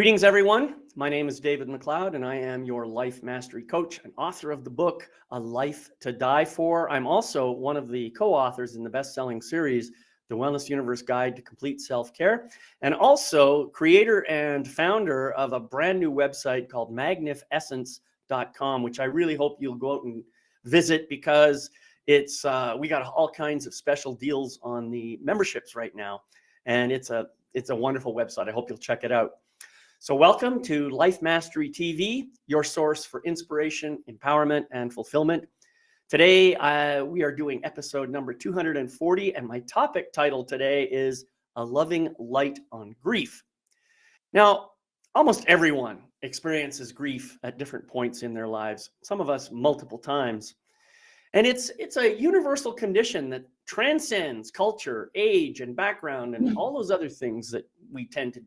Greetings, everyone. My name is David McLeod, and I am your life mastery coach and author of the book, A Life to Die For. I'm also one of the co-authors in the best-selling series, The Wellness Universe Guide to Complete Self-Care, and also creator and founder of a brand new website called magnifessence.com, which I really hope you'll go out and visit because it's we got all kinds of special deals on the memberships right now, and it's a wonderful website. I hope you'll check it out. So welcome to Life Mastery TV, your source for inspiration, empowerment, and fulfillment. Today, we are doing episode number 240, and my topic title today is A Loving Light on Grief. Now, almost everyone experiences grief at different points in their lives, some of us multiple times. And it's a universal condition that transcends culture, age, and background, and all those other things that we tend to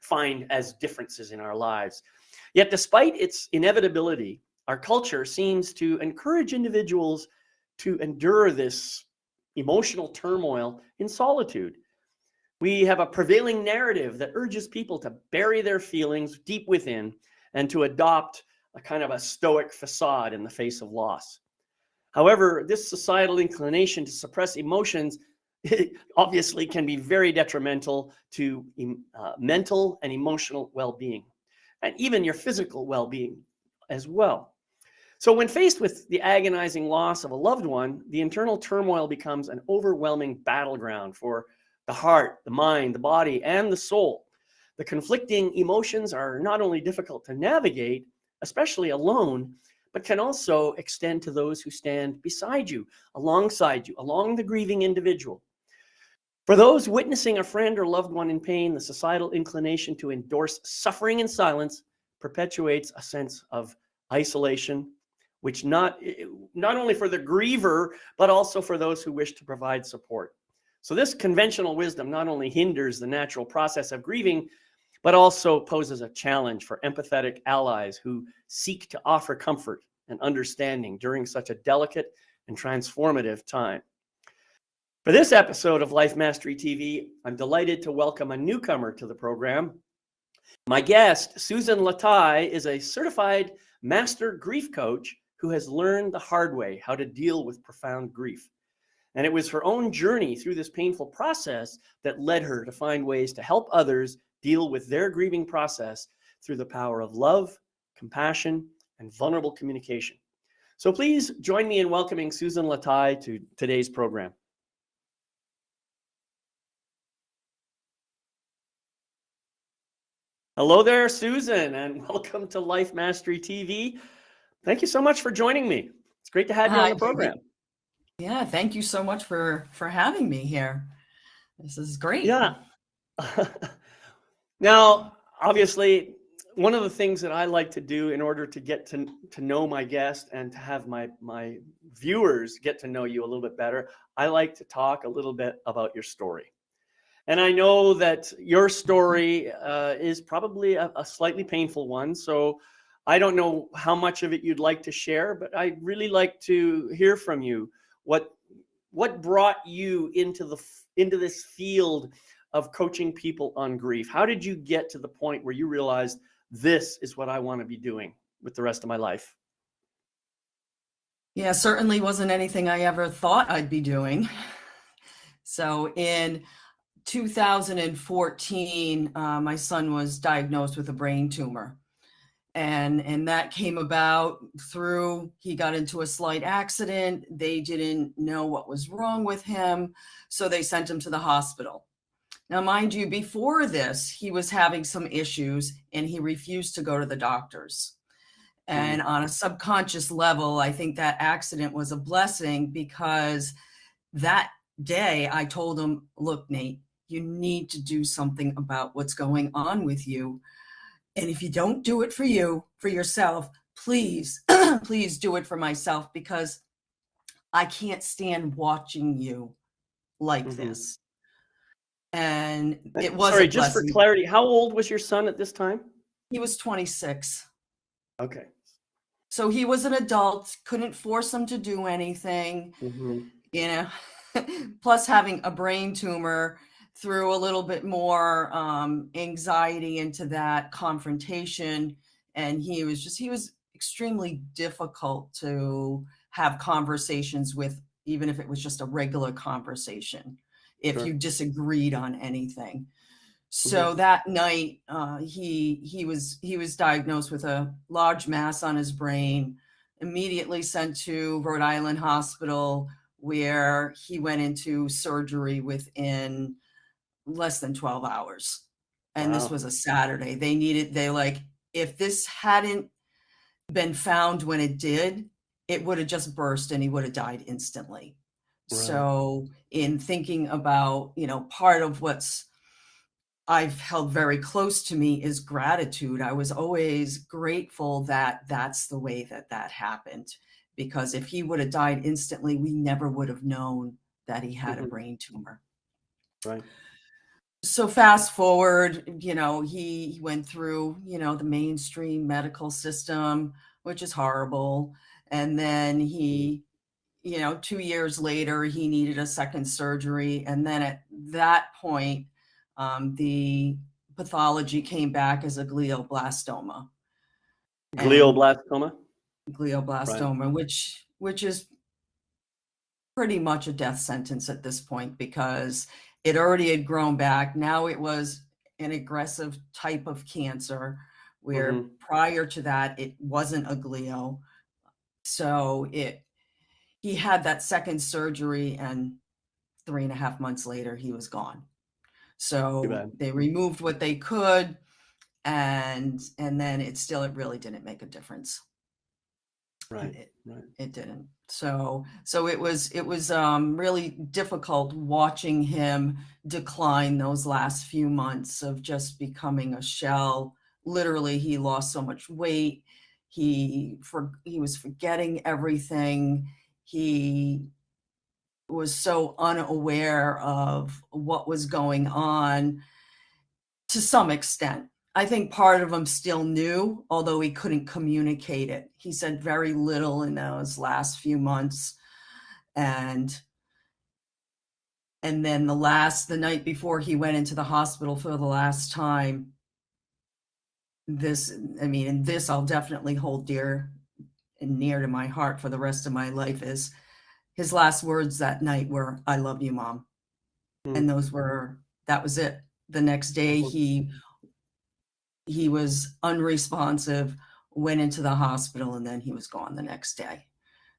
find as differences in our lives. Yet despite its inevitability, our culture seems to encourage individuals to endure this emotional turmoil in solitude. We have a prevailing narrative that urges people to bury their feelings deep within and to adopt a kind of a stoic facade in the face of loss. However, this societal inclination to suppress emotions obviously can be very detrimental to mental and emotional well-being, and even your physical well-being as well. So when faced with the agonizing loss of a loved one, the internal turmoil becomes an overwhelming battleground for the heart, the mind, the body, and the soul. The conflicting emotions are not only difficult to navigate, especially alone, but can also extend to those who stand beside you, alongside you, along the grieving individual. For those witnessing a friend or loved one in pain, the societal inclination to endorse suffering in silence perpetuates a sense of isolation, which not only for the griever, but also for those who wish to provide support. So this conventional wisdom not only hinders the natural process of grieving, but also poses a challenge for empathetic allies who seek to offer comfort and understanding during such a delicate and transformative time. For this episode of Life Mastery TV, I'm delighted to welcome a newcomer to the program. My guest, Susan Lataille, is a certified master grief coach who has learned the hard way how to deal with profound grief. And it was her own journey through this painful process that led her to find ways to help others deal with their grieving process through the power of love, compassion, and vulnerable communication. So please join me in welcoming Susan Lataille to today's program. Hello there, Susan, and welcome to Life Mastery TV. Thank you so much for joining me. It's great to have you on the program. Yeah, thank you so much for having me here. This is great. Yeah. Now, obviously, one of the things that I like to do in order to get to know my guest and to have my viewers get to know you a little bit better, I like to talk a little bit about your story. And I know that your story is probably a slightly painful one. So I don't know how much of it you'd like to share, but I'd really like to hear from you. What brought you into this field of coaching people on grief? How did you get to the point where you realized this is what I want to be doing with the rest of my life? Yeah, certainly wasn't anything I ever thought I'd be doing. So in 2014, my son was diagnosed with a brain tumor. And that came about through, he got into a slight accident. They didn't know what was wrong with him, so they sent him to the hospital. Now, mind you, before this, he was having some issues and he refused to go to the doctors. And on a subconscious level, I think that accident was a blessing because that day I told him, look, Nate, you need to do something about what's going on with you. And if you don't do it for you, for yourself, please, please do it for myself, because I can't stand watching you like this. And it was Sorry, just for clarity, how old was your son at this time? He was 26. Okay. So he was an adult, couldn't force him to do anything, plus having a brain tumor, threw a little bit more anxiety into that confrontation, and he was extremely difficult to have conversations with, even if it was just a regular conversation, if Sure. you disagreed on anything. So Mhm. that night, he was diagnosed with a large mass on his brain, immediately sent to Rhode Island Hospital, where he went into surgery within less than 12 hours. And this Wow. was a Saturday. If this hadn't been found when it did, it would have just burst and he would have died instantly. Right. So in thinking about, part of what's I've held very close to me is gratitude. I was always grateful that that's the way that that happened, because if he would have died instantly, we never would have known that he had a Mhm. brain tumor. Right. So fast forward, he went through, the mainstream medical system, which is horrible. And then Mhm. 2 years later, he needed a second surgery. And then at that point, the pathology came back as a glioblastoma. And Glioblastoma? Right. glioblastoma, which is pretty much a death sentence at this point, because it already had grown back. Now it was an aggressive type of cancer, where Mhm. prior to that, it wasn't a glio. So he had that second surgery, and 3.5 months later, he was gone. Too So bad. they removed what they could, and then it really didn't make a difference. Right. It, Right. it didn't. So it was really difficult watching him decline those last few months of just becoming a shell. Literally, he lost so much weight. He was forgetting everything. He was so unaware of what was going on, to some extent. I think part of him still knew, although he couldn't communicate it. He said very little in those last few months. And then the night before he went into the hospital for the last time, this I'll definitely hold dear and near to my heart for the rest of my life, is his last words that night were, "I love you, Mom." And Mm. that was it. The next day, Oh, he was unresponsive, went into the hospital, and then he was gone the next day.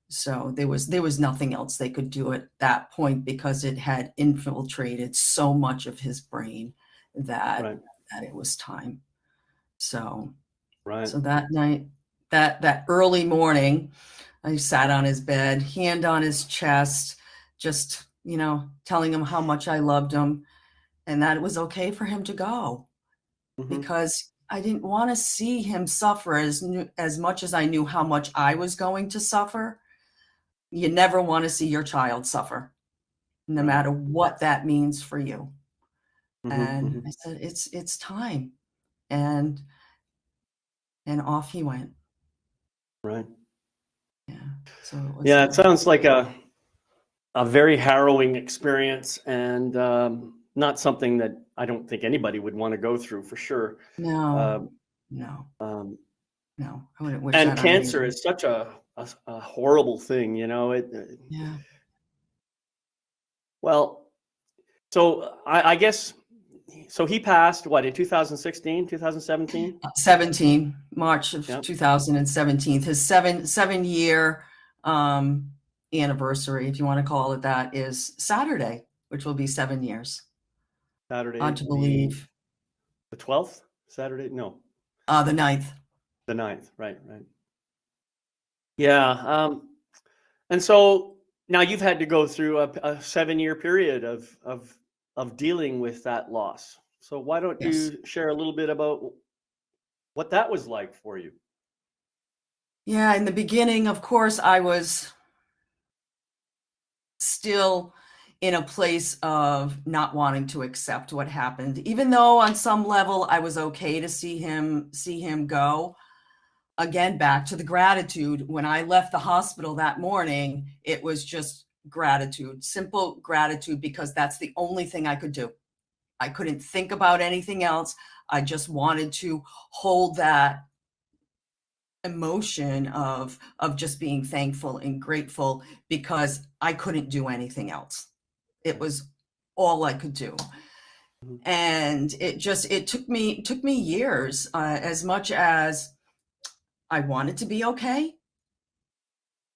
So there was nothing else they could do at that point, because it had infiltrated so much of his brain that right. it was time. So Right. that night, that early morning, I sat on his bed, hand on his chest, just, telling him how much I loved him, and that it was okay for him to go, Mhm. because I didn't want to see him suffer as much as I knew how much I was going to suffer. You never want to see your child suffer, no Right. matter what that means for you. Mhm. And I Mhm. said, it's time. And off he went. Right. Yeah. So it was Yeah, it sounds like a very harrowing experience, and not something that I don't think anybody would want to go through, for sure. no, Um, no, um, no. I wouldn't wish and that on cancer anybody. is such a horrible thing, you know. Yeah. Well, so I guess so. He passed what in 2016, 2017? 17, March of Yeah, 2017, his seven-year um, anniversary, if you want to call it that, is Saturday, which will be 7 years. Saturday Hard to the believe. 12th. Saturday, no, The 9th. the 9th. Right, right. Yeah. And so now you've had to go through a 7-year period of dealing with that loss. So why don't Yes. you share a little bit about what that was like for you? Yeah, in the beginning, of course, I was still in a place of not wanting to accept what happened, even though on some level I was okay to see him go. Again, back to the gratitude. When I left the hospital that morning, it was just gratitude, simple gratitude, because that's the only thing I could do. I couldn't think about anything else. I just wanted to hold that emotion of just being thankful and grateful because I couldn't do anything else. It was all I could do. Mhm. And it took me years, as much as I wanted to be okay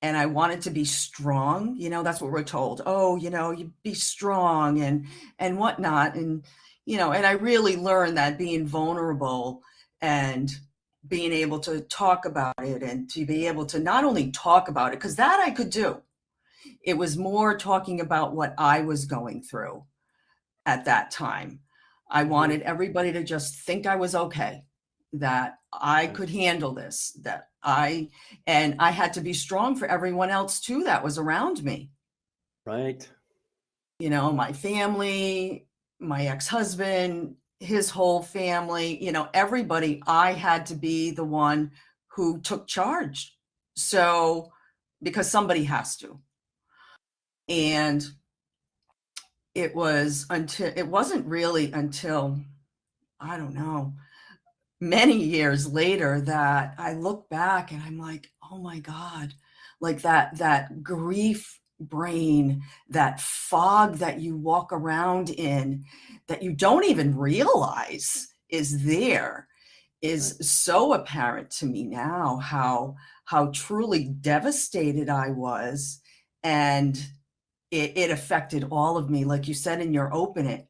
and I wanted to be strong. That's what we're told. Oh, you be strong and whatnot. And, and I really learned that being vulnerable and being able to talk about it and to be able to not only talk about it, because that I could do. It was more talking about what I was going through at that time. I wanted everybody to just think I was okay, that I could handle this, that I had to be strong for everyone else too that was around me. Right. My family, my ex-husband, his whole family, everybody, I had to be the one who took charge. So, because somebody has to. And it wasn't really until, I don't know, many years later that I look back and I'm like, oh my God, like that grief brain, that fog that you walk around in that you don't even realize is there, is so apparent to me now, how truly devastated I was. And it affected all of me. Like you said in your open,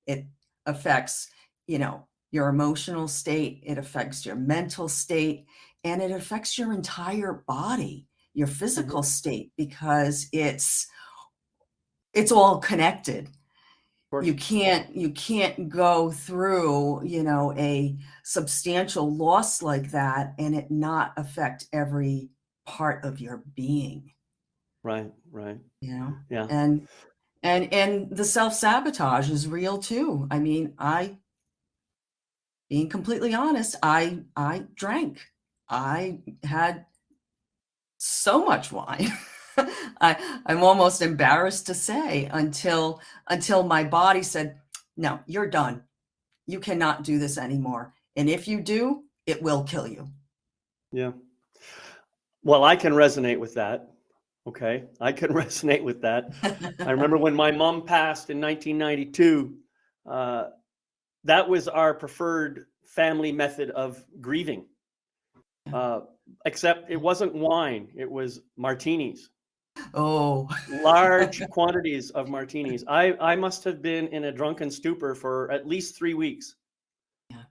it affects, your emotional state, it affects your mental state, and it affects your entire body, your physical state, because it's all connected. You can't go through, a substantial loss like that and it not affect every part of your being. Right. Yeah. And the self-sabotage is real too. I mean, being completely honest, I drank. I had so much wine. I'm almost embarrassed to say, until my body said, no, you're done. You cannot do this anymore. And if you do, it will kill you. Yeah. Well, I can resonate with that. Okay. I can resonate with that. I remember when my mom passed in 1992, that was our preferred family method of grieving. Except it wasn't wine, it was martinis. Oh, Large quantities of martinis. I must have been in a drunken stupor for at least 3 weeks. yeah.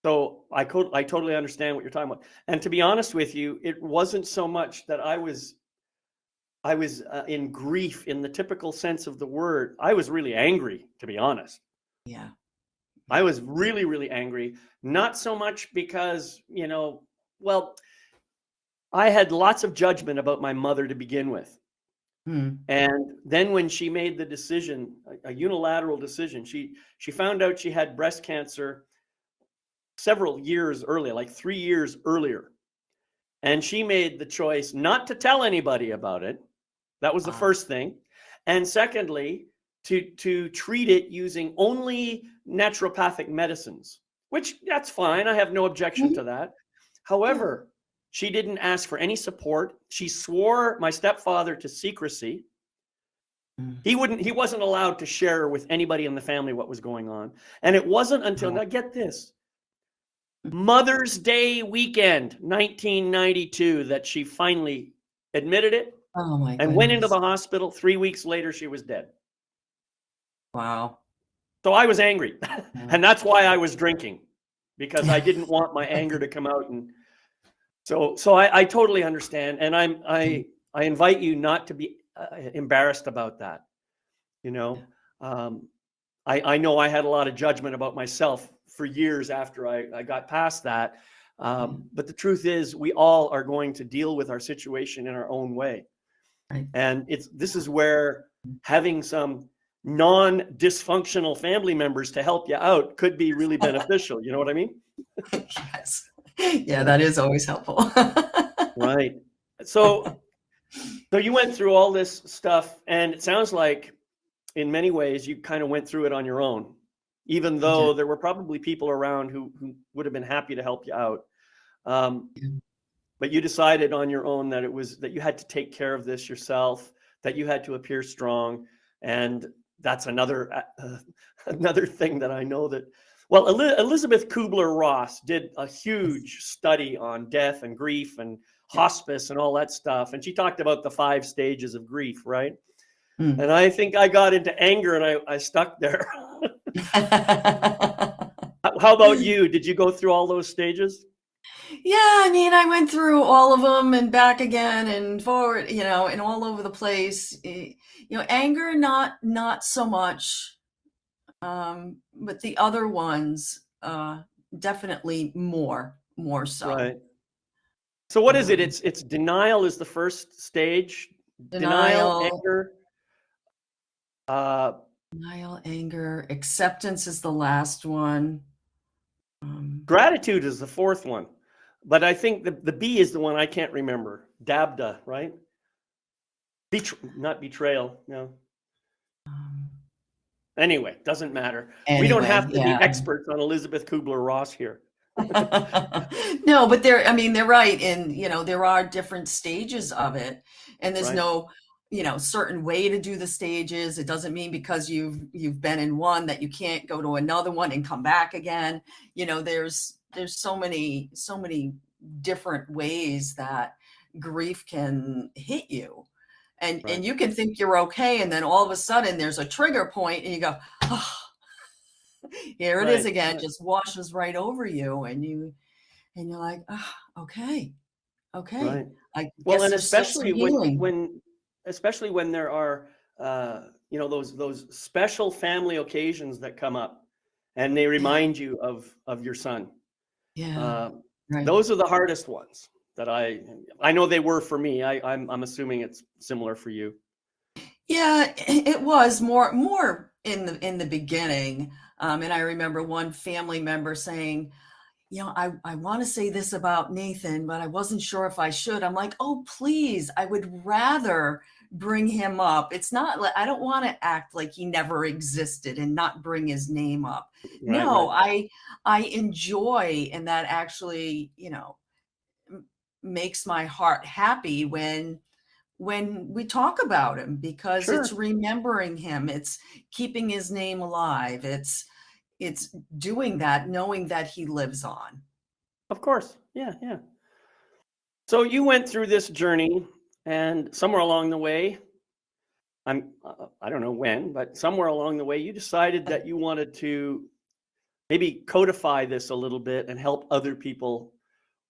So I totally understand what you're talking about. And to be honest with you, it wasn't so much that I was in grief in the typical sense of the word. I was really angry, to be honest. Yeah. I was really, really angry. Not so much because, well, I had lots of judgment about my mother to begin with. And then when she made the decision, a unilateral decision, she found out she had breast cancer several years earlier, like 3 years earlier. And she made the choice not to tell anybody about it. That was the first thing. And secondly, to treat it using only naturopathic medicines, which that's fine. I have no objection to that. However, she didn't ask for any support. She swore my stepfather to secrecy. He wasn't allowed to share with anybody in the family what was going on. And it wasn't until, now get this, Mother's Day weekend, 1992, that she finally admitted it. Oh my and went into goodness. the hospital. 3 weeks later, she was dead. Wow. So I was angry. And that's why I was drinking, because I didn't want my anger to come out. And so I totally understand. And I invite you not to be embarrassed about that. I know I had a lot of judgment about myself for years after I got past that. But the truth is, we all are going to deal with our situation in our own way. Right. And this is where having some non-dysfunctional family members to help you out could be really beneficial. You know what I mean? Yes. Yeah, that is always helpful. Right. So you went through all this stuff, and it sounds like in many ways, you kind of went through it on your own, even I did. though there were probably people around who would have been happy to help you out. Um, Yeah. but you decided on your own that that you had to take care of this yourself, that you had to appear strong. And that's another thing that I know that, well, Elizabeth Kubler-Ross did a huge study on death and grief and Yeah. hospice and all that stuff. And she talked about the 5 stages of grief, right? Mm. And I think I got into anger and I stuck there. How about you? Did you go through all those stages? Yeah, I mean, I went through all of them and back again and forward, and all over the place. Anger, not so much, but the other ones, definitely more so. Right. So what is it? Um, It's denial is the first stage. Denial, denial, anger, uh, denial, anger, acceptance is the last one. Um, gratitude is the fourth one. But I think the B is the one I can't remember. Dabda, right? Not betrayal. No. um, Anyway, doesn't matter. We don't anyway, have to be yeah. experts on Elizabeth Kubler-Ross here. No, but they're right. And, there are different stages of it, and there's Right. no, certain way to do the stages. It doesn't mean because you've been in one that you can't go to another one and come back again. There's so many different ways that grief can hit you. And Right. you can think you're okay, and then all of a sudden there's a trigger point and you go, oh, here it is Right. again, Right. just washes right over you, and you're like, oh, okay, Right. I Well, guess and there's still some especially healing. especially when there are those special family occasions that come up, and they Yeah, remind you of your son. yeah, Uh, right. those are the hardest ones that I know they were for me. I'm assuming it's similar for you. Yeah, it was more in the beginning. And I remember one family member saying, I want to say this about Nathan, but I wasn't sure if I should. I'm like, oh, please, I would rather bring him up. It's not like I don't want to act like he never existed and not bring his name up. Right. No, Right. I enjoy, and that actually, makes my heart happy when we talk about him, because it's Sure. remembering him, it's keeping his name alive, it's doing that knowing that he lives on. Of course. Yeah. Yeah. So you went through this journey, and somewhere along the way, I don't know when, but somewhere along the way, you decided that you wanted to maybe codify this a little bit and help other people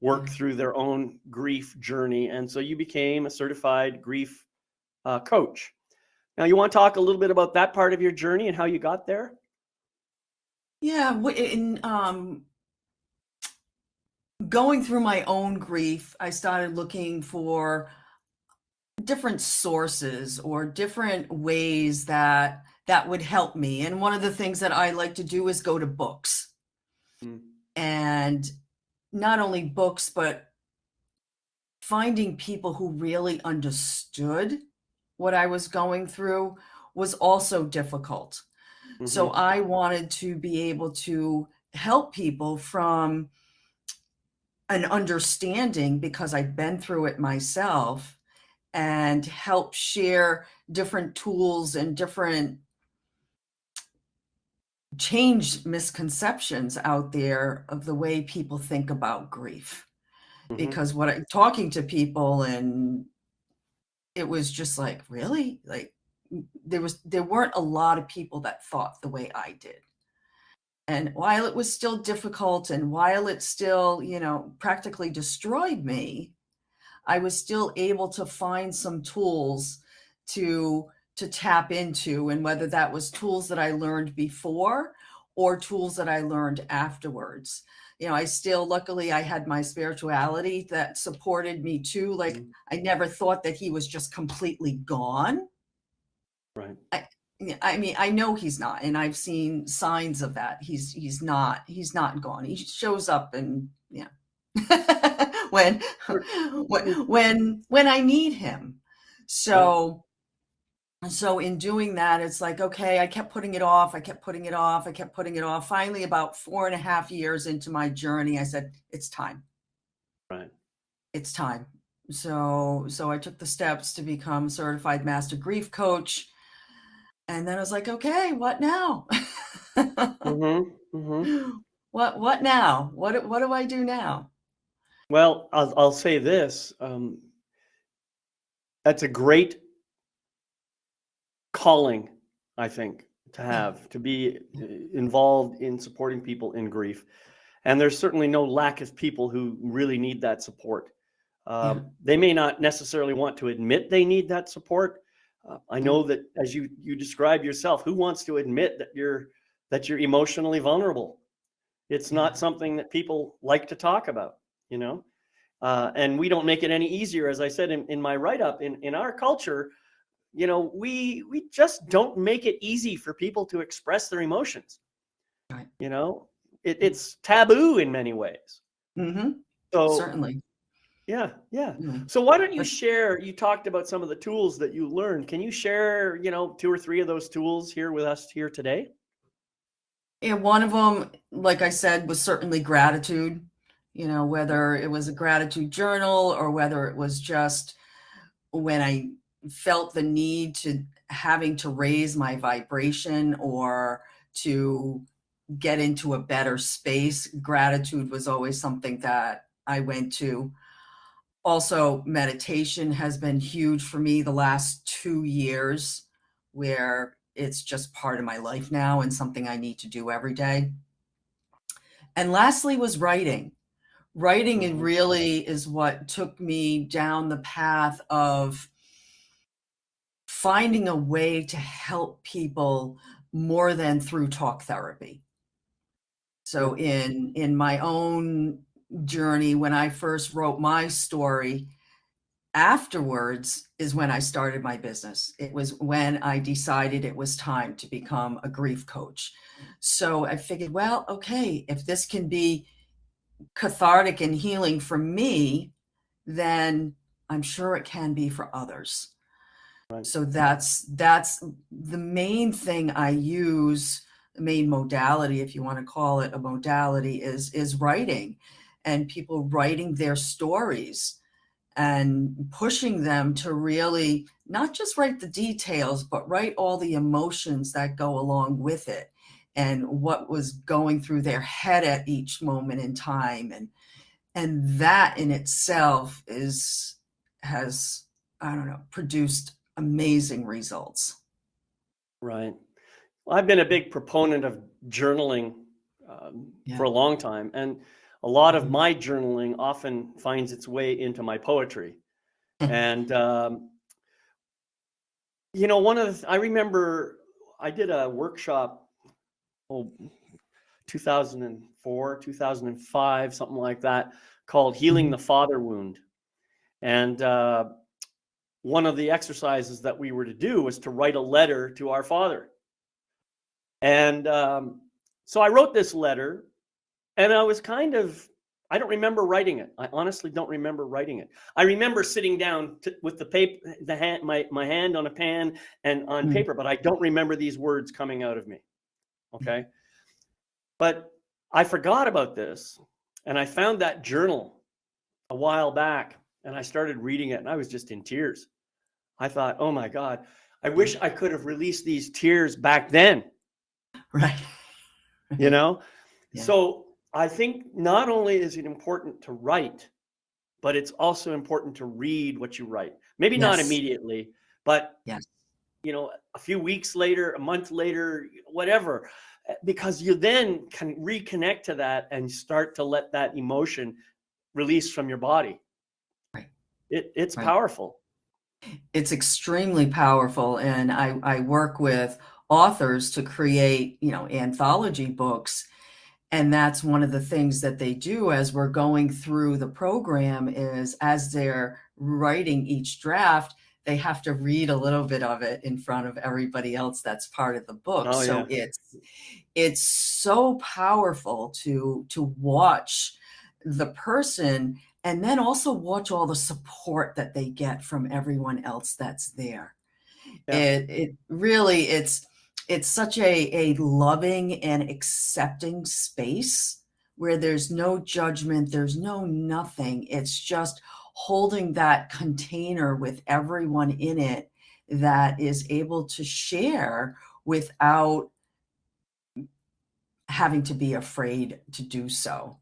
work Yeah. through their own grief journey. And so you became a certified grief coach. Now, you want to talk a little bit about that part of your journey and how you got there? Yeah, in going through my own grief, I started looking for different sources or different ways that would help me. And one of the things that I like to do is go to books, Mm. and not only books, but finding people who really understood what I was going through was also difficult. So Hmm. I wanted to be able to help people from an understanding, because I've been through it myself, and help share different tools and different change misconceptions out there of the way people think about grief. Hmm. Because what I'm talking to people, and it was just like, really? Like, there weren't a lot of people that thought the way I did. And while it was still difficult, and while it still, practically destroyed me, I was still able to find some tools to tap into, and whether that was tools that I learned before or tools that I learned afterwards. I still, luckily, I had my spirituality that supported me too. Like, Hmm. I never thought that he was just completely gone. Right. I yeah, I mean, I know he's not, and I've seen signs of that. He's not gone. He shows up, and yeah. when Sure. when I need him. Right. So And so in doing that, it's like, okay, I kept putting it off. I kept putting it off. I kept putting it off. Finally, about 4.5 years into my journey, I said, it's time. Right. It's time. So I took the steps to become a certified master grief coach. And then I was like, okay, what now? Mm-hmm. Mm-hmm. What now? What do I do now? Well, I'll say this. That's a great calling, I think, to Yeah. have, to be involved in supporting people in grief. And there's certainly no lack of people who really need that support. Yeah. They may not necessarily want to admit they need that support. I Yeah. know that, as you describe yourself, who wants to admit that you're emotionally vulnerable? It's Yeah. not something that people like to talk about, you know. And we don't make it any easier, as I said in my write up. In our culture, you know, we just don't make it easy for people to express their emotions. Right. You know, it's taboo in many ways. Mm-hmm. So Certainly. yeah, yeah. Yeah. So why don't you But share? You talked about some of the tools that you learned. Can you share, you know, two or three of those tools here with us here today? yeah, one of them, like I said, was certainly gratitude. Whether it was a gratitude journal or whether it was just when I felt the need to having to raise my vibration or to get into a better space, gratitude was always something that I went to. Also, meditation has been huge for me the last 2 years, where it's just part of my life now and something I need to do every day. And lastly was writing. Writing Mhm. really is what took me down the path of finding a way to help people more than through talk therapy. Yeah. So in my own journey, when I first wrote my story, afterwards is when I started my business. It was when I decided it was time to become a grief coach. So I figured, well, okay, if this can be cathartic and healing for me, then I'm sure it can be for others. Right. So that's the main thing I use, the main modality, if you want to call it a modality, is writing, and people writing their stories and pushing them to really not just write the details, but write all the emotions that go along with it and what was going through their head at each moment in time. And that in itself has, I don't know, produced amazing results. Right. Well, I've been a big proponent of journaling for Yeah. a long time, and a lot of Mhm. my journaling often finds its way into my poetry. And you know, I remember I did a workshop, oh, 2004, 2005, something like that, called Healing Mhm. the Father Wound. And one of the exercises that we were to do was to write a letter to our father. And so I wrote this letter, and I was I don't remember writing it. I honestly don't remember writing it. I remember sitting down with the paper, my hand on a pen and on Mm. paper, but I don't remember these words coming out of me. Yeah. Okay. But I forgot about this, and I found that journal a while back, and I started reading it, and I was just in tears. I thought, oh my God, I Yeah. wish I could have released these tears back then, Right. you Right. know? Yeah. So I think not only is it important to write, but it's also important to read what you write. Maybe not Yes. immediately, but Yes. you know, a few weeks later, a month later, whatever, because you then can reconnect to that and start to let that emotion release from your body. Right. It's Right. powerful. It's extremely powerful, and I work with authors to create, anthology books. And that's one of the things that they do as we're going through the program is as they're writing each draft, they have to read a little bit of it in front of everybody else that's part of the book. Oh So yeah. it's so powerful to watch the person and then also watch all the support that they get from everyone else that's there. Yeah. It really, it's such a loving and accepting space where there's no judgment, there's no nothing. It's just holding that container with everyone in it that is able to share without having to be afraid to do so.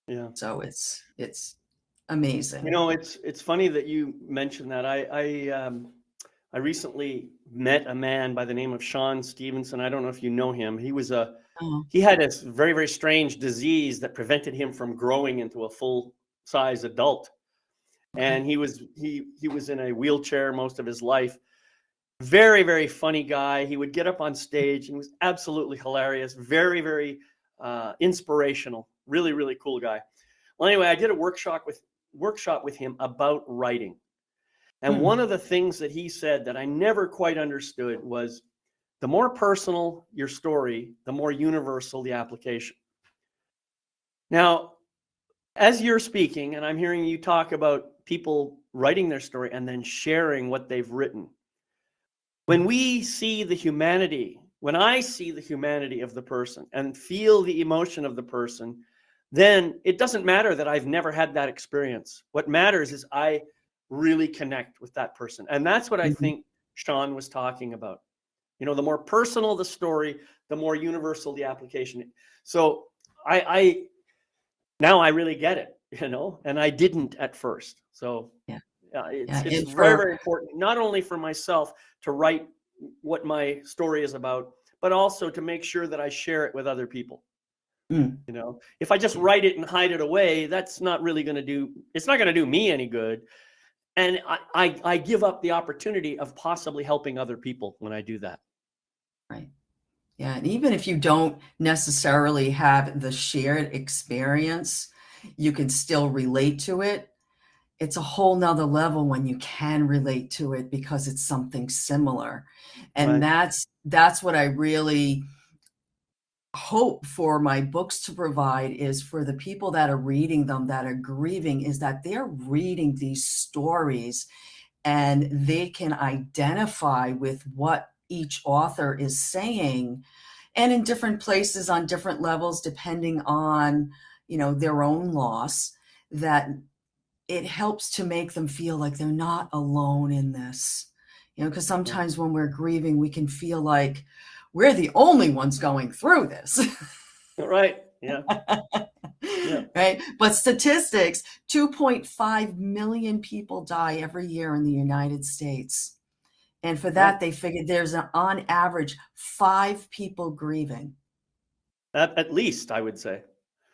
Yeah. So it's amazing. You know, it's funny that you mentioned that. I recently met a man by the name of Sean Stevenson. I don't know if you know him. Oh, He had this very, very strange disease that prevented him from growing into a full size adult. okay. And he was in a wheelchair most of his life. Very, very funny guy. He would get up on stage and was absolutely hilarious. Very, very inspirational. Really, really cool guy. Well, anyway, I did a workshop with him about writing. And one of the things that he said that I never quite understood was the more personal your story, the more universal the application. Now, as you're speaking, and I'm hearing you talk about people writing their story and then sharing what they've written, when we see the humanity, when I see the humanity of the person and feel the emotion of the person, then it doesn't matter that I've never had that experience. What matters is I really connect with that person. And that's what I Mhm. think Sean was talking about. You know, the more personal the story, the more universal the application. So I now I really get it, you know, and I didn't at first. So Yeah, it's yeah, it's and very, for very important, not only for myself to write what my story is about, but also to make sure that I share it with other people. mm, You know, if I just yeah. write it and hide it away, that's not really going to do. It's not going to do me any good, and I give up the opportunity of possibly helping other people when I do that. Right. Yeah, and even if you don't necessarily have the shared experience, you can still relate to it. It's a whole nother level when you can relate to it because it's something similar. And Right. that's what I really hope for my books to provide is for the people that are reading them, that are grieving, is that they're reading these stories and they can identify with what each author is saying, and in different places on different levels depending on, you know, their own loss, that it helps to make them feel like they're not alone in this. You know, because Yeah. sometimes when we're grieving we can feel like we're the only ones going through this. Right. Yeah. Yeah. Right, but statistics, 2.5 million people die every year in the United States. And for Right. that, they figured there's on average 5 people grieving. At least I would say.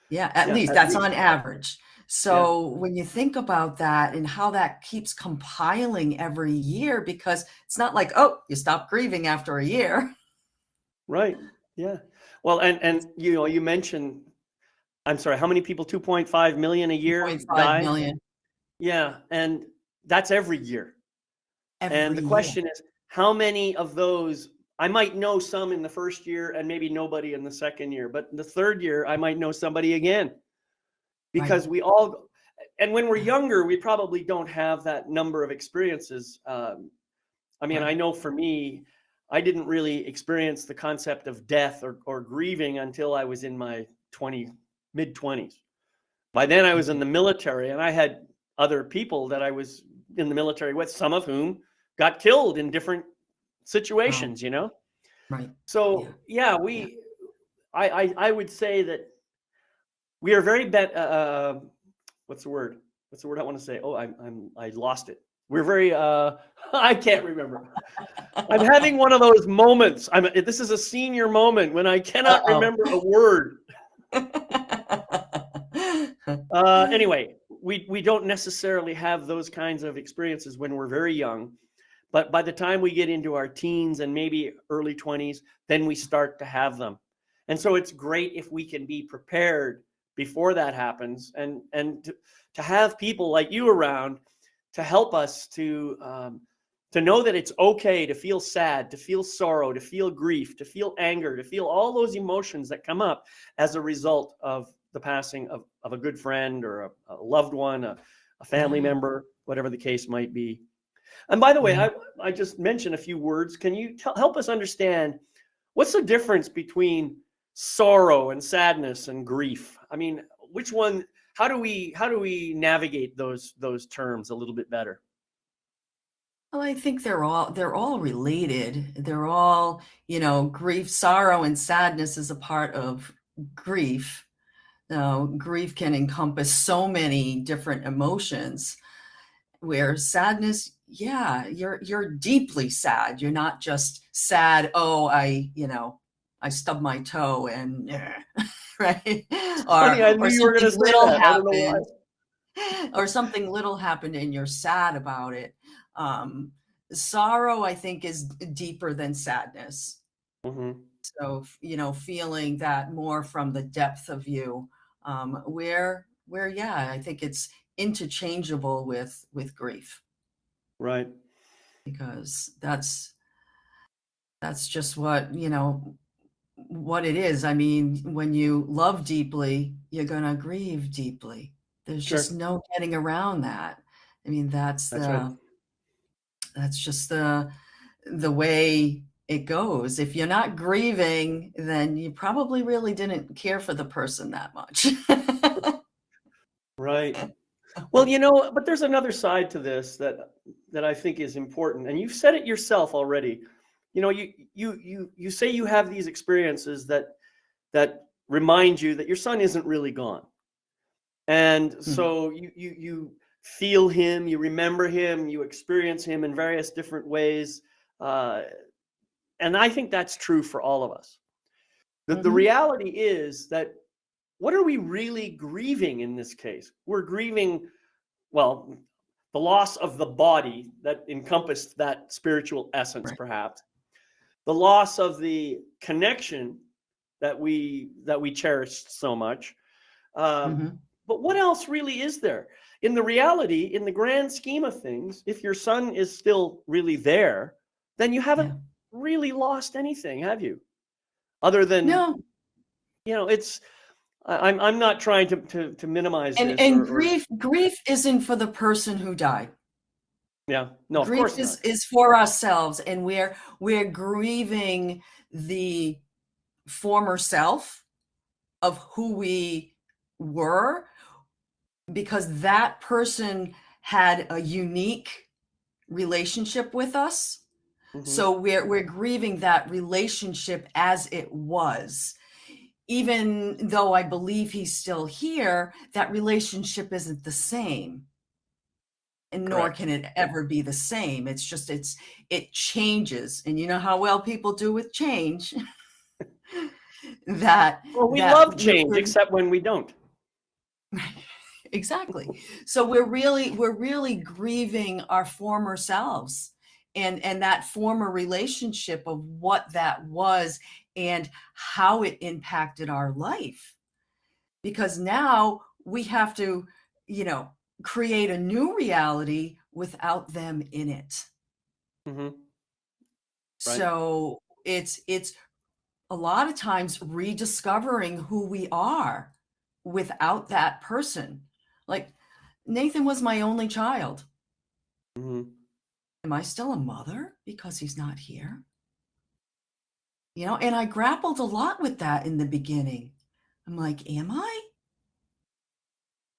Yeah, at Yeah. least At that's least. on average. Yeah. So when you think about that and how that keeps compiling every year, because it's not like, oh, you stop grieving after a year. Right. Yeah. Well, and you know, you mentioned, I'm sorry, how many people? 2.5 million a year 2.5 die? million Yeah, and that's every year. And every the year. question is, how many of those, I might know some in the first year and maybe nobody in the second year, but in the third year, I might know somebody again Right. because we all, and when we're younger, we probably don't have that number of experiences. I mean, I Right. know for me, I didn't really experience the concept of death or grieving until I was in my mid 20s. By then, I was in Mhm. the military, and I had other people that I was in the military with, some of whom got killed in different Wow. situations. You know, Right. Yeah. so yeah, Yeah. I would say that we are very what's the word? What's the word I want to say? Oh, I lost it. We're very I can't remember. I'm having one of those moments. This is a senior moment when I cannot Uh-oh. remember a word. Anyway, we don't necessarily have those kinds of experiences when we're very young, but by the time we get into our teens and maybe early 20s, then we start to have them. And so it's great if we can be prepared before that happens, and to have people like you around to help us to know that it's okay to feel sad, to feel sorrow, to feel grief, to feel anger, to feel all those emotions that come up as a result of the passing of a good friend or a loved one, a family Yeah. member, whatever the case might be. And by the way, Right. I just mentioned a few words. Can you help us understand what's the difference between sorrow and sadness and grief? I mean, which one? How do we navigate those terms a little bit better? Well, I think they're all related. They're all, grief, sorrow, and sadness is a part of grief. Now, grief can encompass so many different emotions, where sadness, yeah, you're deeply sad. You're not just sad, oh, I stubbed my toe and right? Funny, I knew Or you were going something to say little that. I don't know why. happened, or something little happened and you're sad about it. Um, Sorrow, I think, is deeper than sadness. Hmm. So, feeling that more from the depth of you, where, yeah, I think it's interchangeable with grief, Right. because that's just what it is. I mean, when you love deeply, you're gonna grieve deeply. There's just Sure. no getting around that. I mean, That's right. that's just the way it goes. If you're not grieving, then you probably really didn't care for the person that much. Right. Well, but there's another side to this that I think is important, and you've said it yourself already. You say you have these experiences that remind you that your son isn't really gone, and Mhm. so you feel him, you remember him, you experience him in various different ways, uh, and I think that's true for all of us. The Mhm. reality is that what are we really grieving in this case? We're grieving, well, the loss of the body that encompassed that spiritual essence, Right. perhaps, the loss of the connection that we cherished so much. Um, Mhm. but what else really is there? In the reality, in the grand scheme of things, if your son is still really there, then you haven't Yeah. really lost anything, have you? Other than, No, it's I'm not trying to minimize and this and or grief isn't for the person who died. yeah, no, of Grief course is not. is for ourselves, and we're grieving the former self of who we were, because that person had a unique relationship with us. Hmm. So we're grieving that relationship as it was. Even though I believe he's still here, that relationship isn't the same. And nor Correct. can it ever be the same. It changes. And you know how well people do with change, that Well, we that love change, we're except when we don't. exactly. So we're really grieving our former selves, and that former relationship of what that was and how it impacted our life. Because now we have to, you know, create a new reality without them in it. Hmm. Right. So it's a lot of times rediscovering who we are without that person. Like, Nathan was my only child. Hmm. Am I still a mother because he's not here? And I grappled a lot with that in the beginning. I'm like, am I?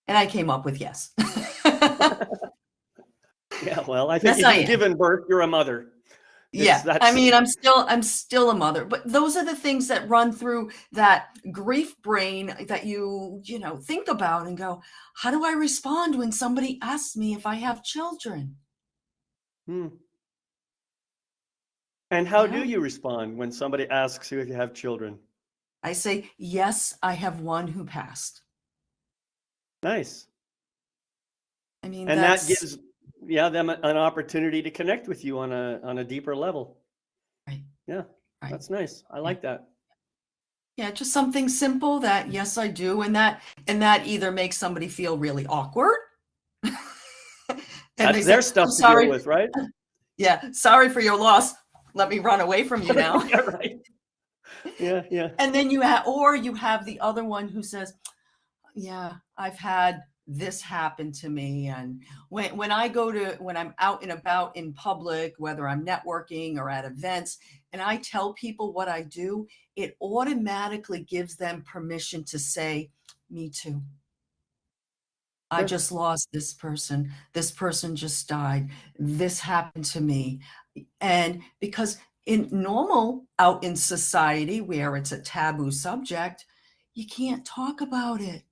And I came up with yes. Yeah. Well, I think Yes, if I you've am. given birth, you're a mother. It's Yeah. I that's mean, I'm still a mother, but those are the things that run through that grief brain that think about and go, how do I respond when somebody asks me if I have children? hmm. And how You do know, you respond when somebody asks you if you have children? I say, yes, I have one who passed. Nice. I mean, And that that's gives, yeah, them an opportunity to connect with you on a deeper level. right, Yeah, right. that's nice. I Yeah. like that. Yeah, just something simple that yes, I do, and that either makes somebody feel really awkward, and That's they their say, stuff "I'm to deal sorry, with, right? yeah, sorry for your loss. Let me run away from you now." Yeah, right. Yeah, yeah. And then you have the other one who says, "Yeah, I've had this happened to me. And when I'm out and about in public, whether I'm networking or at events, and I tell people what I do, it automatically gives them permission to say, me too. I Sure. just lost this person. This person just died. This happened to me. And because in normal out in society where it's a taboo subject, you can't talk about it.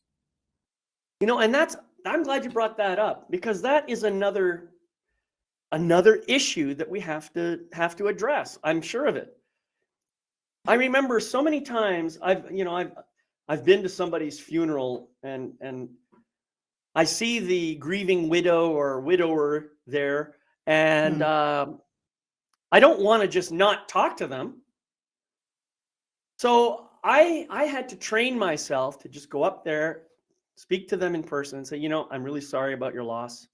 And I'm glad you brought that up, because that is another issue that we have to address. I'm sure of it. I remember so many times I've been to somebody's funeral, and I see the grieving widow or widower there, and I don't want to just not talk to them. So I had to train myself to just go up there, speak to them in person, and say, I'm really sorry about your loss.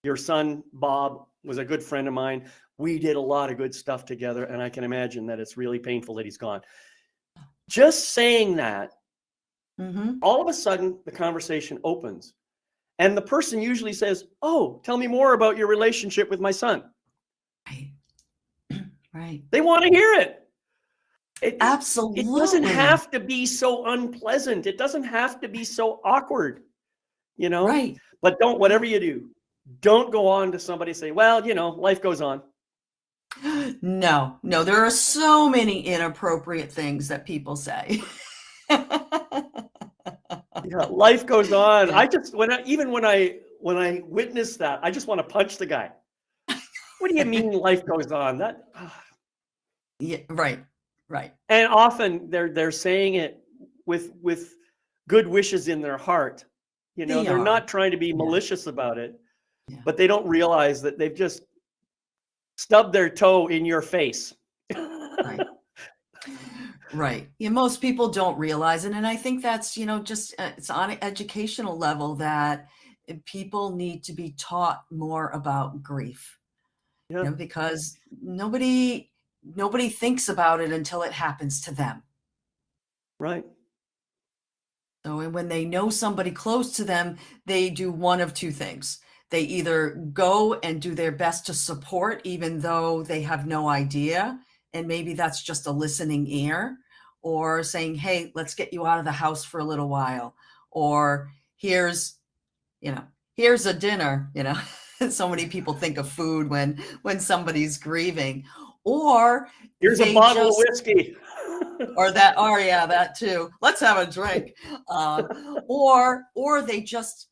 Your son, Bob, was a good friend of mine. We did a lot of good stuff together, and I can imagine that it's really painful that he's gone. Just saying that, all of a sudden, the conversation opens. And the person usually says, oh, tell me more about your relationship with my son. Right. Right. They want to hear it. Absolutely. It doesn't have to be so unpleasant. It doesn't have to be so awkward, Right. But whatever you do, don't go on to somebody and say, well, life goes on. No, there are so many inappropriate things that people say. Yeah, life goes on. I just when I witness that, I just want to punch the guy. What do you mean life goes on? Yeah, right. And often they're saying it with good wishes in their heart. They're not trying to be malicious about it, but they don't realize that they've just stubbed their toe in your face. Right. Right. Yeah, most people don't realize it. And I think that's, just it's on an educational level that people need to be taught more about grief. Yeah. Because nobody thinks about it until it happens to them. Right. So and when they know somebody close to them, they do one of two things. They either go and do their best to support, even though they have no idea. And maybe that's just a listening ear, or saying, hey, let's get you out of the house for a little while. Or here's a dinner, So many people think of food when somebody's grieving. Or here's a bottle of whiskey. Or that too. Let's have a drink. Or they just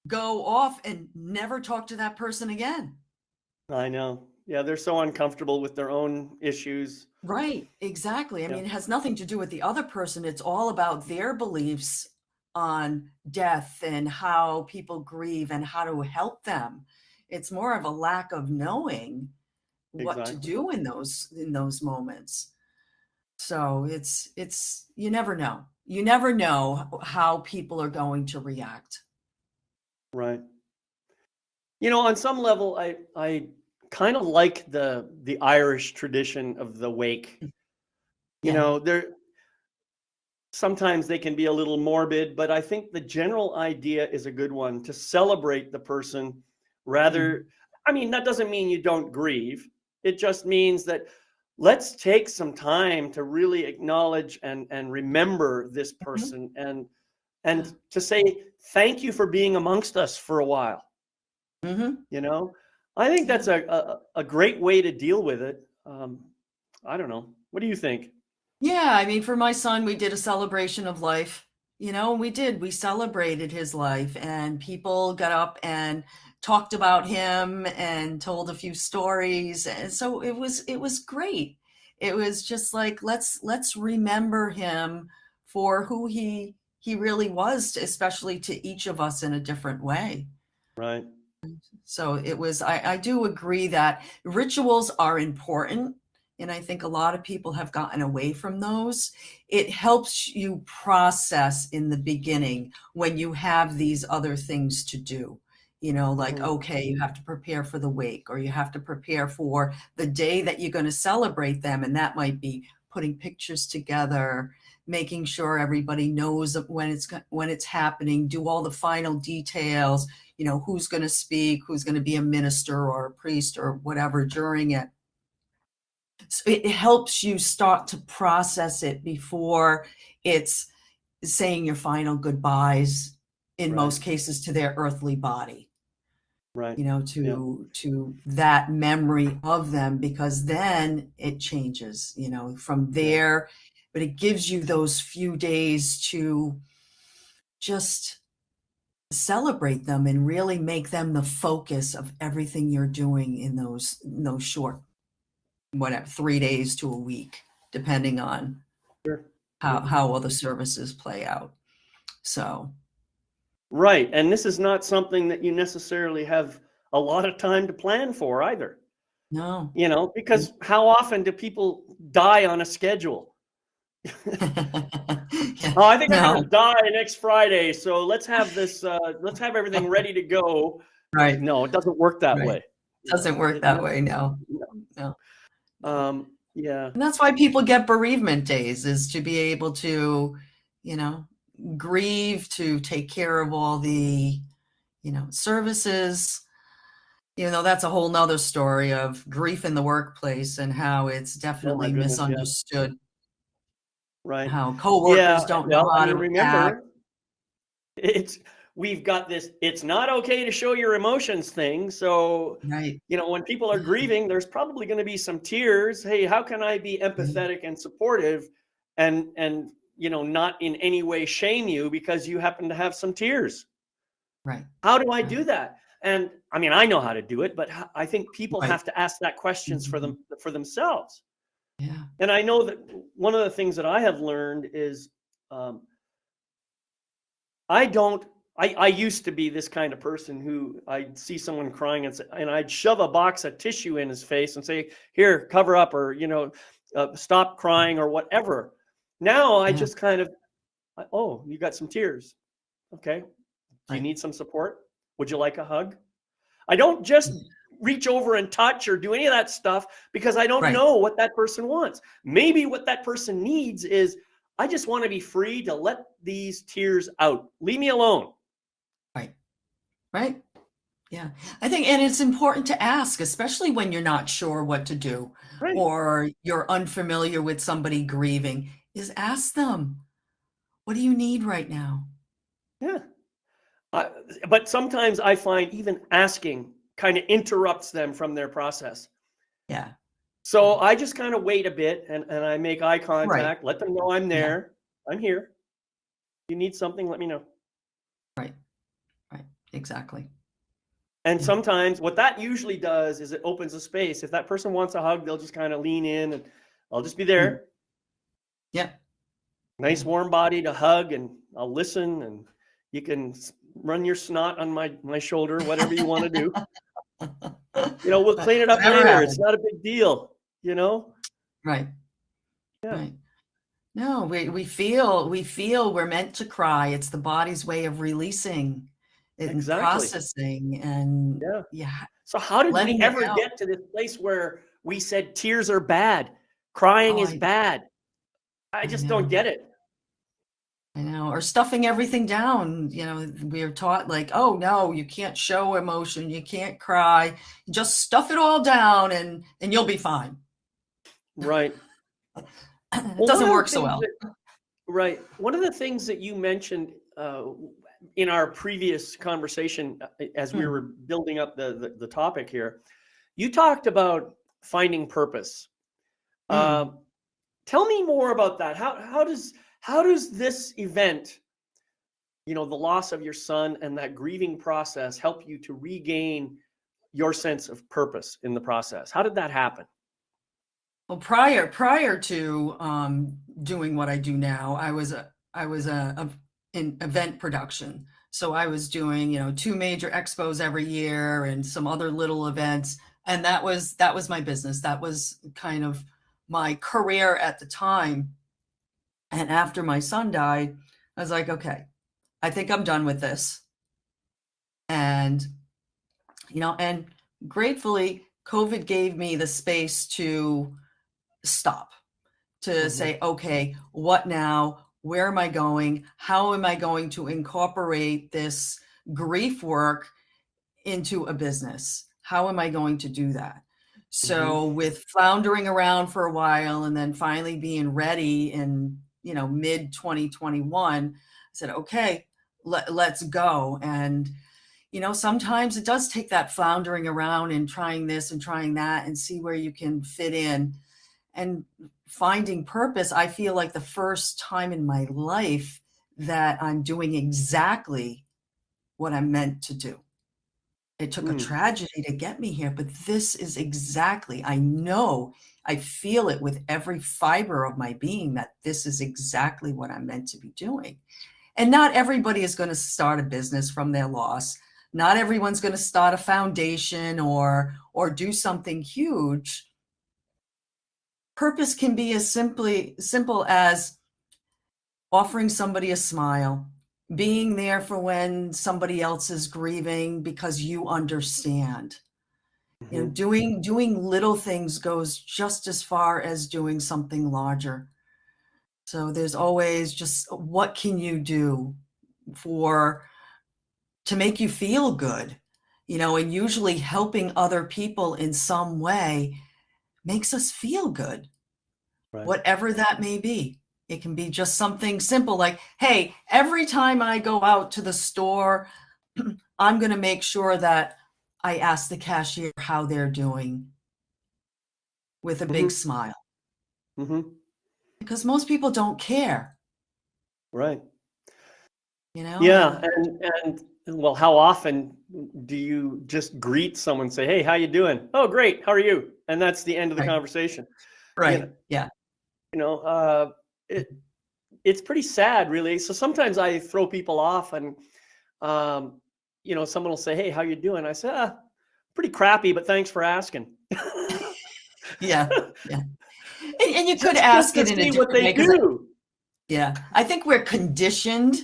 go off and never talk to that person again. I know. Yeah, they're so uncomfortable with their own issues. Right, exactly. I mean, it has nothing to do with the other person. It's all about their beliefs on death and how people grieve and how to help them. It's more of a lack of knowing what to do in those moments. So it's you never know. You never know how people are going to react. Right. On some level, I kind of like the Irish tradition of the wake. They're sometimes they can be a little morbid, but I think the general idea is a good one, to celebrate the person rather. I mean, that doesn't mean you don't grieve. It just means that let's take some time to really acknowledge and remember this person, and to say thank you for being amongst us for a while. I think that's a great way to deal with it. I don't know. What do you think? Yeah, I mean, for my son, we did a celebration of life. We celebrated his life, and people got up and talked about him and told a few stories. And so it was great. It was just like, let's remember him for who he really was, especially to each of us in a different way. Right. So it was, I do agree that rituals are important. And I think a lot of people have gotten away from those. It helps you process in the beginning when you have these other things to do. Okay, you have to prepare for the wake, or you have to prepare for the day that you're going to celebrate them. And that might be putting pictures together, making sure everybody knows when it's happening, do all the final details, who's going to speak, who's going to be a minister or a priest or whatever during it. So it helps you start to process it before it's saying your final goodbyes, in most cases, to their earthly body. Right. To that memory of them, because then it changes, from there. But it gives you those few days to just celebrate them and really make them the focus of everything you're doing in those short, whatever, 3 days to a week, depending on how all the services play out. So. Right. And this is not something that you necessarily have a lot of time to plan for either. No. Because how often do people die on a schedule? Oh, I think I'm going to die next Friday. So let's have this, let's have everything ready to go. Right. No, it doesn't work that way. It doesn't work that way. No. Yeah. And that's why people get bereavement days, is to be able to, grieve, to take care of all the, services. That's a whole nother story of grief in the workplace and how it's definitely misunderstood. Right. How coworkers don't know how to remember, we've got this, it's not okay to show your emotions thing. So, when people are grieving, there's probably going to be some tears. Hey, how can I be empathetic and supportive and not in any way shame you because you happen to have some tears? Right. How do I do that? And I know how to do it, but I think people have to ask that questions for themselves. Yeah. And I know that one of the things that I have learned is I used to be this kind of person who I'd see someone crying and I'd shove a box of tissue in his face and say, here, cover up, or, stop crying or whatever. Now I just kind of, oh, you got some tears. Okay. Do you need some support? Would you like a hug? I don't just reach over and touch or do any of that stuff because I don't know what that person wants. Maybe what that person needs is, I just want to be free to let these tears out. Leave me alone. Right. Yeah. I think, and it's important to ask, especially when you're not sure what to do or you're unfamiliar with somebody grieving, is ask them, what do you need right now? Yeah. But sometimes I find even asking kind of interrupts them from their process. Yeah. So I just kind of wait a bit and I make eye contact, let them know I'm there. I'm here. If you need something, let me know. Right. Exactly. And sometimes what that usually does is it opens a space. If that person wants a hug, they'll just kind of lean in and I'll just be there. Yeah. Nice warm body to hug, and I'll listen, and you can run your snot on my shoulder, whatever you want to do. We'll clean it up later. It's not a big deal, Right. Yeah. Right. No, we feel we're meant to cry. It's the body's way of releasing and processing and So how did we ever get to this place where we said tears are bad, crying is bad? I just don't get it. I know, or stuffing everything down. We are taught like, oh no, you can't show emotion, you can't cry, just stuff it all down and you'll be fine. Right. It doesn't work so well. Right. One of the things that you mentioned in our previous conversation, as we were building up the topic here, you talked about finding purpose. Tell me more about that. How does this event, the loss of your son and that grieving process, help you to regain your sense of purpose in the process? How did that happen? Well, prior to doing what I do now, I was in event production. So I was doing, 2 major expos every year and some other little events. And that was my business. That was kind of my career at the time. And after my son died, I was like, okay, I think I'm done with this. And, and gratefully, COVID gave me the space to stop, to say, okay, what now? Where am I going? How am I going to incorporate this grief work into a business? How am I going to do that? So with floundering around for a while and then finally being ready in, mid 2021, I said, okay, let's go. And, sometimes it does take that floundering around and trying this and trying that and see where you can fit in and finding purpose. I feel like the first time in my life that I'm doing exactly what I'm meant to do. It took a tragedy to get me here, but this is exactly, I know, I feel it with every fiber of my being that this is exactly what I'm meant to be doing. And not everybody is going to start a business from their loss. Not everyone's going to start a foundation or do something huge. Purpose can be as simple as offering somebody a smile, being there for when somebody else is grieving because you understand. Doing little things goes just as far as doing something larger. So there's always just what can you do to make you feel good, and usually helping other people in some way makes us feel good, whatever that may be. It can be just something simple like, hey, every time I go out to the store, I'm going to make sure that I ask the cashier how they're doing with a big smile. Because most people don't care. Right. Yeah. And well, how often do you just greet someone and say, hey, how you doing? Oh, great. How are you? And that's the end of the conversation. Right. Yeah. It's pretty sad, really. So sometimes I throw people off and, someone will say, hey, how you doing? I say, pretty crappy, but thanks for asking. Yeah. And you could ask it in a different way. Do. I think we're conditioned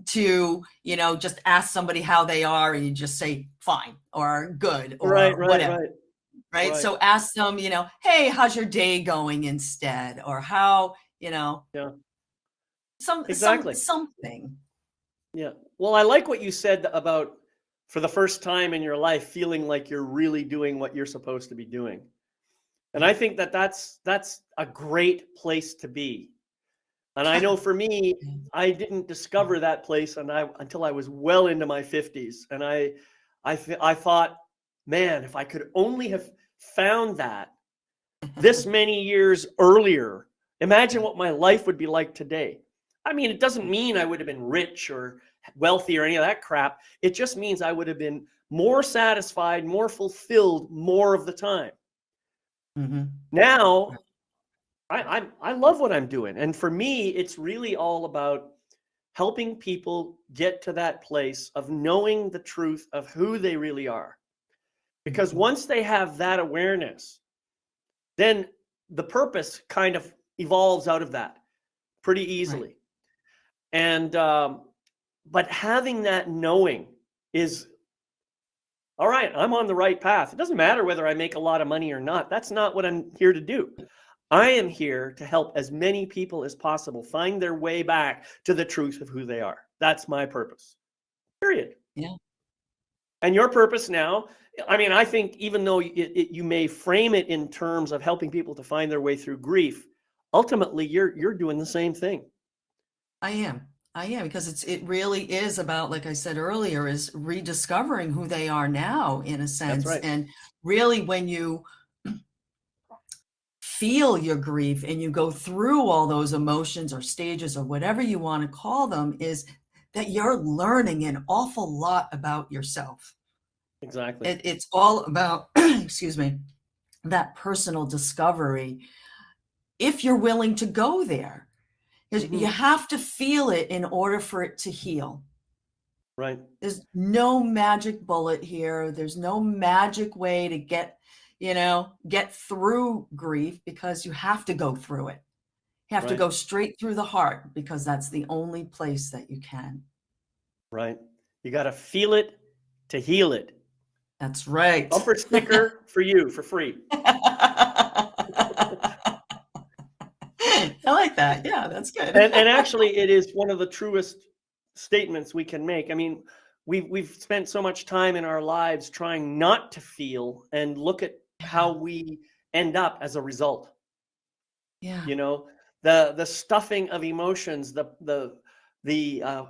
to, just ask somebody how they are and you just say fine or good or whatever. Right. So ask them, hey, how's your day going instead? Or how, something. Yeah. Well, I like what you said about for the first time in your life, feeling like you're really doing what you're supposed to be doing. And I think that's a great place to be. And I know for me, I didn't discover that place until I was well into my 50s. And I thought, man, if I could only have found that this many years earlier, imagine what my life would be like today. I mean, it doesn't mean I would have been rich or wealthy or any of that crap. It just means I would have been more satisfied, more fulfilled, more of the time. Now, I love what I'm doing. And for me, it's really all about helping people get to that place of knowing the truth of who they really are. Because once they have that awareness, then the purpose kind of evolves out of that pretty easily. And, but having that knowing is, all right, I'm on the right path. It doesn't matter whether I make a lot of money or not. That's not what I'm here to do. I am here to help as many people as possible find their way back to the truth of who they are. That's my purpose. Period. Yeah. And your purpose now, I mean, I think even though you may frame it in terms of helping people to find their way through grief, ultimately you're doing the same thing. I am because it really is about, like I said earlier, is rediscovering who they are now in a sense. That's right. And really when you feel your grief and you go through all those emotions or stages or whatever you want to call them, is that you're learning an awful lot about yourself. Exactly. It's all about, excuse me, that personal discovery. If you're willing to go there, you have to feel it in order for it to heal. Right. There's no magic bullet here. There's no magic way to get through grief, because you have to go through it. You have to go straight through the heart, because that's the only place that you can. Right. You got to feel it to heal it. That's right. Bumper sticker for you for free. that. Yeah, that's good. And actually, it is one of the truest statements we can make. I mean, we've spent so much time in our lives trying not to feel, and look at how we end up as a result. Yeah. You know, the stuffing of emotions, the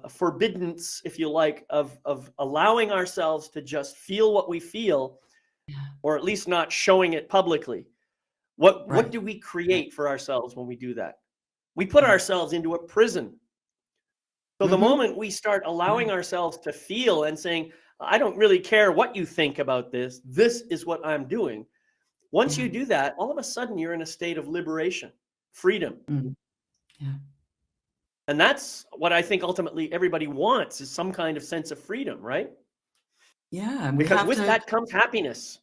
forbiddance, if you like, of allowing ourselves to just feel what we feel, Yeah. or at least not showing it publicly. What Right. do we create for ourselves when we do that? We put Right. ourselves into a prison. So the Mm-hmm. moment we start allowing ourselves to feel and saying, I don't really care what you think about this, this is what I'm doing. Once Yeah. you do that, all of a sudden you're in a state of liberation, freedom. Mm. Yeah. And that's what I think ultimately everybody wants, is some kind of sense of freedom, right? Yeah. And Because with that comes happiness.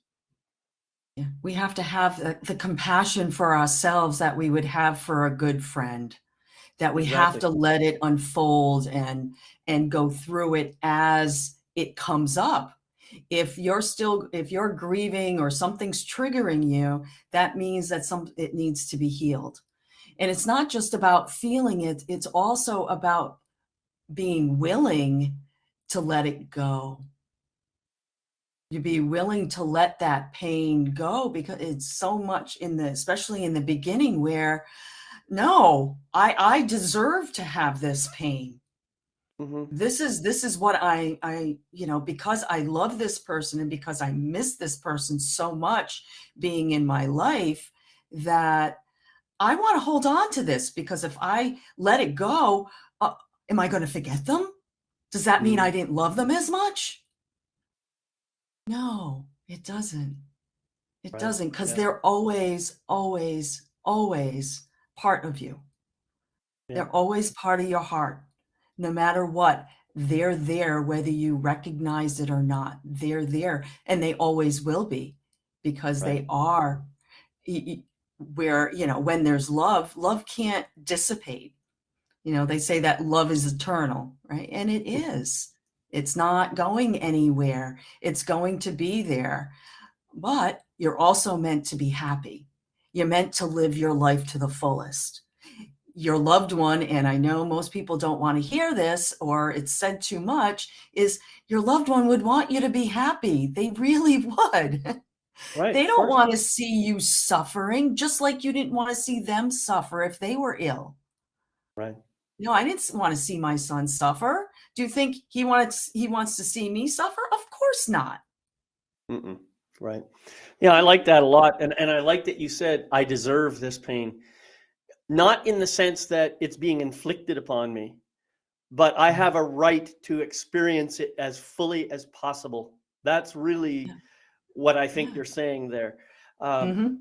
we have to have the compassion for ourselves that we would have for a good friend, that we have Exactly. to let it unfold and go through it as it comes up. If you're grieving or something's triggering you, that means that it needs to be healed. And it's not just about feeling it, it's also about being willing to let it go. You be willing to let that pain go, because it's so much especially in the beginning, where no, I deserve to have this pain. Mm-hmm. This is what I because I love this person and because I miss this person so much being in my life, that I want to hold on to this, because if I let it go, am I going to forget them? Does that mean I didn't love them as much? No, it doesn't. It Right. doesn't, because Yeah. they're always, always, always part of you. Yeah. They're always part of your heart. No matter what, they're there, whether you recognize it or not. They're there, and they always will be, because Right. they are where, when there's love, love can't dissipate. They say that love is eternal, right? And it is. It's not going anywhere. It's going to be there. But you're also meant to be happy. You're meant to live your life to the fullest. Your loved one, and I know most people don't want to hear this, or it's said too much, is your loved one would want you to be happy. They really would. Right. They Of don't course. want to see you suffering, just like you didn't want to see them suffer if they were ill. Right. No, I didn't want to see my son suffer. Do you think he wants to see me suffer? Of course not. Mm-mm. Right. Yeah, I like that a lot. And I like that you said, I deserve this pain. Not in the sense that it's being inflicted upon me, but I have a right to experience it as fully as possible. That's really Yeah. what I think Yeah. you're saying there. Um, Mm-hmm.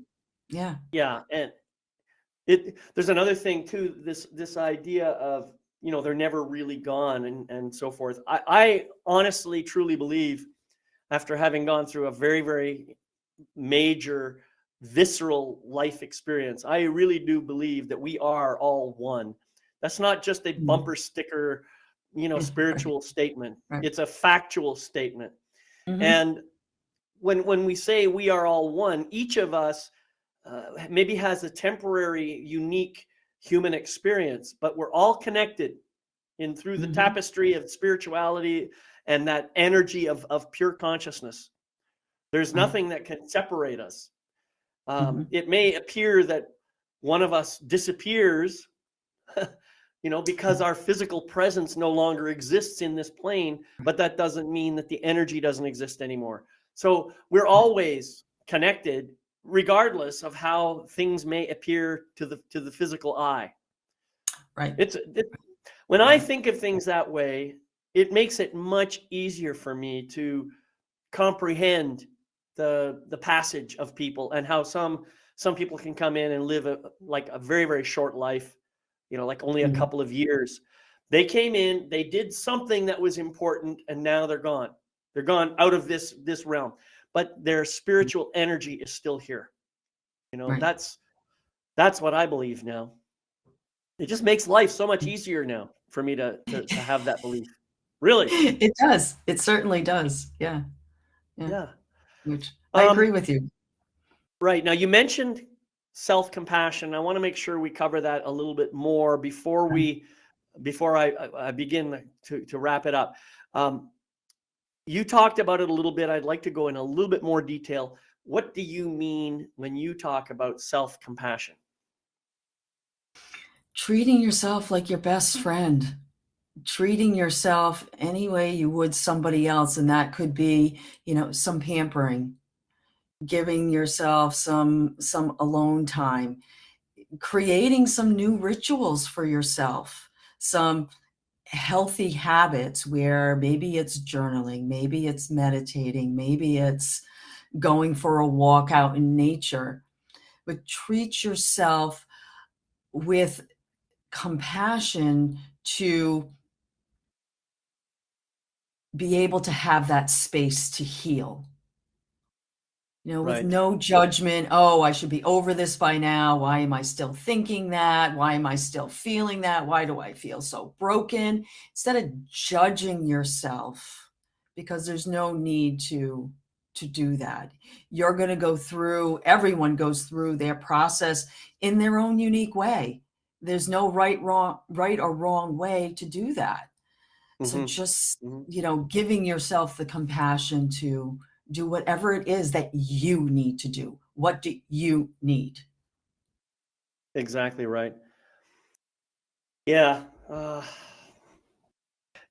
Yeah. yeah. And there's another thing too, this idea of, they're never really gone, and so forth. I honestly truly believe, after having gone through a very, very major visceral life experience, I really do believe that we are all one. That's not just a Mm. bumper sticker, Right. spiritual statement. Right. It's a factual statement. Mm-hmm. And when we say we are all one, each of us maybe has a temporary, unique human experience, but we're all connected in through the Mm-hmm. tapestry of spirituality and that energy of pure consciousness. There's Right. nothing that can separate us. Mm-hmm. It may appear that one of us disappears, because our physical presence no longer exists in this plane, but that doesn't mean that the energy doesn't exist anymore. So we're always connected, regardless of how things may appear to the physical eye. Right. When I Yeah. think of things that way, it makes it much easier for me to comprehend the passage of people, and how some people can come in and live like a very, very short life, like only a Mm-hmm. couple of years. They came in, they did something that was important, and now they're gone. They're gone out of this realm, but their spiritual energy is still here. Right. That's what I believe now. It just makes life so much easier now for me to have that belief. Really. It does. It certainly does. Yeah. Yeah. Yeah. Which I agree Um, with you. right. Now you mentioned self-compassion. I want to make sure we cover that a little bit more before I begin to wrap it up. You talked about it a little bit. I'd like to go in a little bit more detail. What do you mean when you talk about self-compassion? Treating yourself like your best friend, treating yourself any way you would somebody else. And that could be, some pampering, giving yourself some alone time, creating some new rituals for yourself, some healthy habits where maybe it's journaling, maybe it's meditating, maybe it's going for a walk out in nature. But treat yourself with compassion to be able to have that space to heal. With Right. no judgment. Oh, I should be over this by now. Why am I still thinking that? Why am I still feeling that? Why do I feel so broken? Instead of judging yourself, because there's no need to do that. You're going to go through, everyone goes through their process in their own unique way. There's no right or wrong way to do that. So just, giving yourself the compassion to do whatever it is that you need to do. What do you need? Exactly right. Yeah.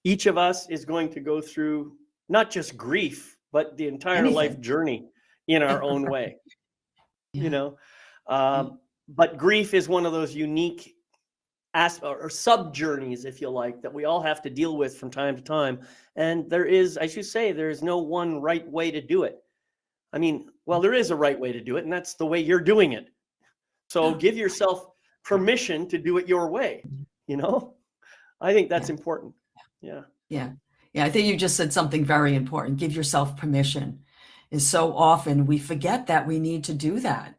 Each of us is going to go through not just grief, but the entire life Anything. journey in our own way, Yeah. But grief is one of those unique or sub journeys, if you like, that we all have to deal with from time to time. And there is, as you say, there is no one right way to do it. I mean, well, there is a right way to do it, and that's the way you're doing it. So give yourself permission to do it your way. I think that's important. Yeah. Yeah. I think you just said something very important. Give yourself permission. And so often we forget that we need to do that.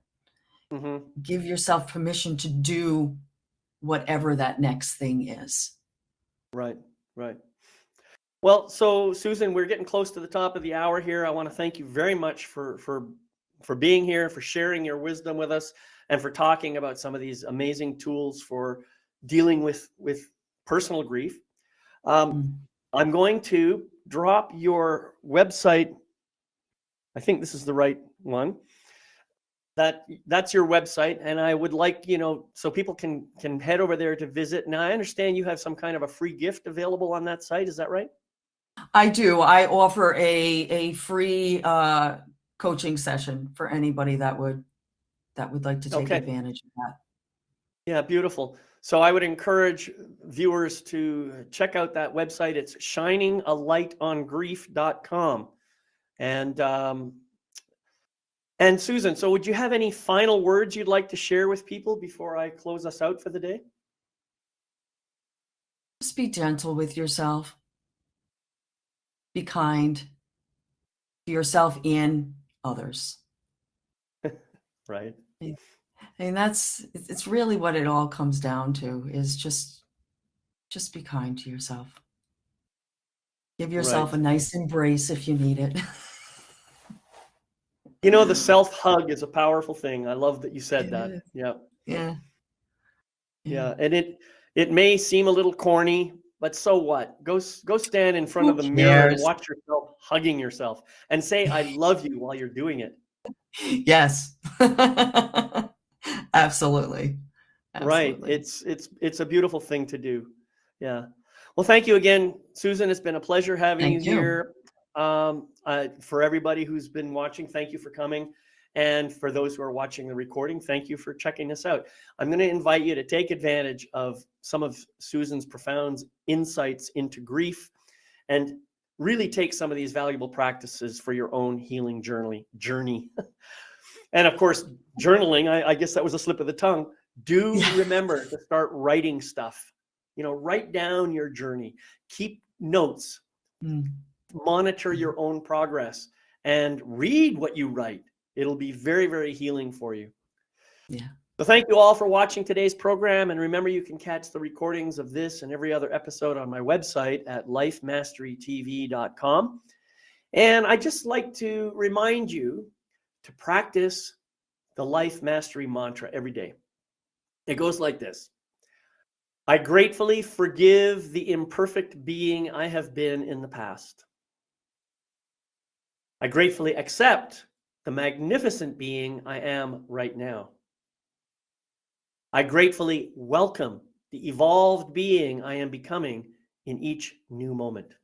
Give yourself permission to do whatever that next thing is. Right. Well, so Susan, we're getting close to the top of the hour here. I want to thank you very much for being here, for sharing your wisdom with us, and for talking about some of these amazing tools for dealing with personal grief. I'm going to drop your website. I think this is the right one. That's your website, and I would like, so people can head over there to visit. Now, I understand you have some kind of a free gift available on that site. Is that right? I do. I offer a free coaching session for anybody that would like to take advantage of that. Yeah, beautiful. So I would encourage viewers to check out that website. It's shiningalightonGrief.com. And Susan, so would you have any final words you'd like to share with people before I close us out for the day? Just be gentle with yourself. Be kind to yourself and others. Right. And it's really what it all comes down to, is just be kind to yourself. Give yourself a nice embrace if you need it. The self-hug is a powerful thing. I love that you said that. Yeah. And it may seem a little corny, but so what? Go stand in front of the mirror and watch yourself hugging yourself and say, I love you while you're doing it. Yes. Absolutely. Right. It's a beautiful thing to do. Yeah. Well, thank you again, Susan. It's been a pleasure having you here. For everybody who's been watching, thank you for coming. And for those who are watching the recording, thank you for checking us out. I'm going to invite you to take advantage of some of Susan's profound insights into grief and really take some of these valuable practices for your own healing journey. And of course, journaling, I guess that was a slip of the tongue. Do remember to start writing stuff. Write down your journey. Keep notes. Monitor your own progress and read what you write. It'll be very, very healing for you. Yeah. So thank you all for watching today's program. And remember, you can catch the recordings of this and every other episode on my website at lifemasterytv.com. And I just like to remind you to practice the life mastery mantra every day. It goes like this. I gratefully forgive the imperfect being I have been in the past. I gratefully accept the magnificent being I am right now. I gratefully welcome the evolved being I am becoming in each new moment.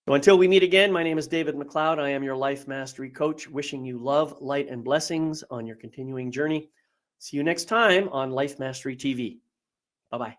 So until we meet again, my name is David McLeod. I am your life mastery coach, wishing you love, light, and blessings on your continuing journey. See you next time on Life Mastery TV. Bye-bye.